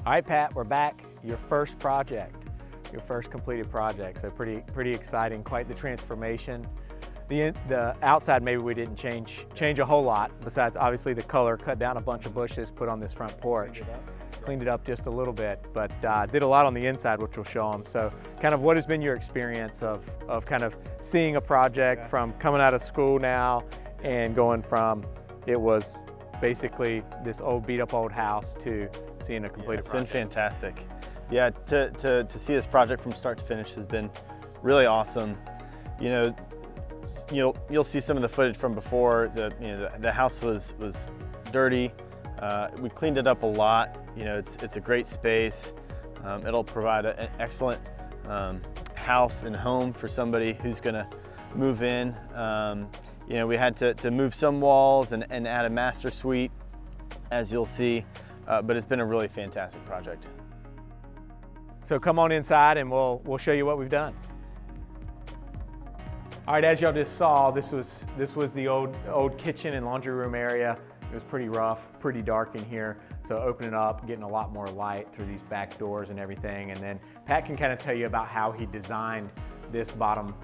All right, Pat, we're back. Your first project, your first completed project. So pretty exciting, quite the transformation. The outside, maybe we didn't change a whole lot, besides obviously the color, cut down a bunch of bushes, put on this front porch. Cleaned it up just a little bit, but did a lot on the inside, which we'll show them. So kind of what has been your experience of kind of seeing a project from coming out of school now and going from, it was basically this old beat up old house to seeing a completed project? It's been fantastic. Yeah, to see this project from start to finish has been really awesome. You know, you'll see some of the footage from before. The house was dirty. We cleaned it up a lot. You know, it's a great space. It'll provide an excellent house and home for somebody who's gonna move in. You know, we had to move some walls and add a master suite, as you'll see, but it's been a really fantastic project. So come on inside and we'll show you what we've done. All right, as y'all just saw, this was the old kitchen and laundry room area. It was pretty rough, pretty dark in here. So opening up, getting a lot more light through these back doors and everything. And then Pat can kind of tell you about how he designed this bottom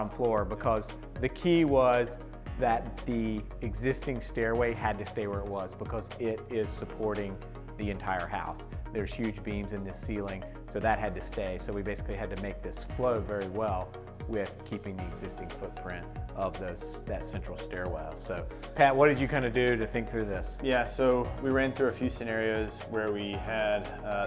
floor, because the key was that the existing stairway had to stay where it was because it is supporting the entire house. There's huge beams in this ceiling, so that had to stay. So we basically had to make this flow very well with keeping the existing footprint of that central stairwell. So Pat, what did you kind of do to think through this? Yeah, so we ran through a few scenarios where we had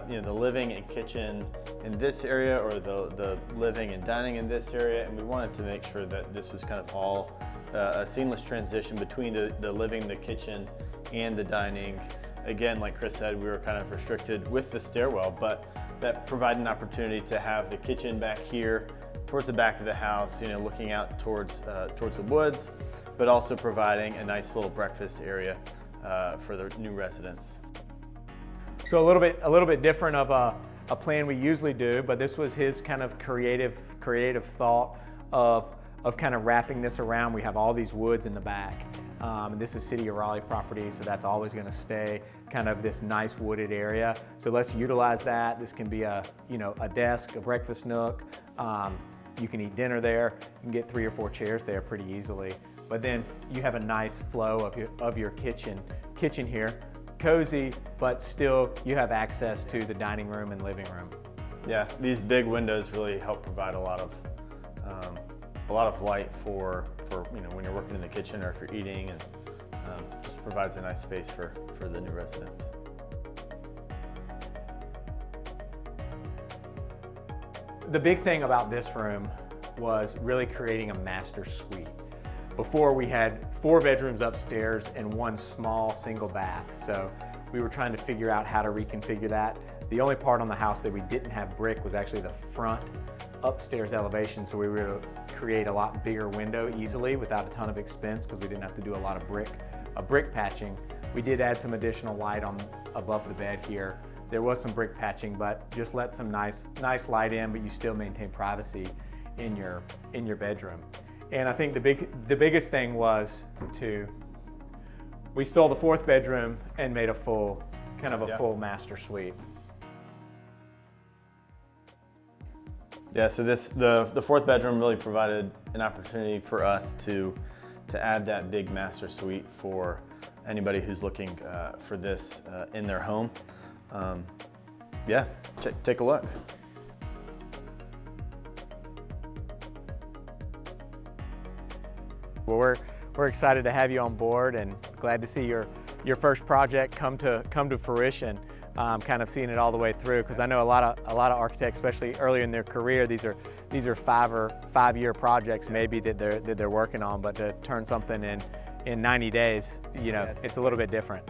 the living and kitchen in this area, or the living and dining in this area, and we wanted to make sure that this was kind of all a seamless transition between the living, the kitchen, and the dining. Again, like Chris said, we were kind of restricted with the stairwell, but that provided an opportunity to have the kitchen back here towards the back of the house, you know, looking out towards the woods, but also providing a nice little breakfast area for the new residents. So a little bit different of a plan we usually do, but this was his kind of creative thought of kind of wrapping this around. We have all these woods in the back. And this is City of Raleigh property, so that's always going to stay kind of this nice wooded area. So let's utilize that. This can be a desk, a breakfast nook. You can eat dinner there. You can get 3 or 4 chairs there pretty easily. But then you have a nice flow of your kitchen here. Cozy, but still you have access to the dining room and living room. Yeah, these big windows really help provide a lot of light for when you're working in the kitchen or if you're eating, and just provides a nice space for the new residents. The big thing about this room was really creating a master suite. Before, we had 4 bedrooms upstairs and 1 small single bath. So we were trying to figure out how to reconfigure that. The only part on the house that we didn't have brick was actually the front upstairs elevation. So we were able to create a lot bigger window easily without a ton of expense, because we didn't have to do a lot of brick patching. We did add some additional light above the bed here. There was some brick patching, but just let some nice light in, but you still maintain privacy in your bedroom. And I think the biggest thing was we stole the 4th bedroom and made a full master suite. Yeah, so the 4th bedroom really provided an opportunity for us to add that big master suite for anybody who's looking for this in their home. Yeah, take a look. Well, we're excited to have you on board and glad to see your first project come to fruition. Kind of seeing it all the way through, because I know a lot of architects, especially early in their career, these are 5-year projects maybe that they're working on, but to turn something in 90 days, it's a little bit different.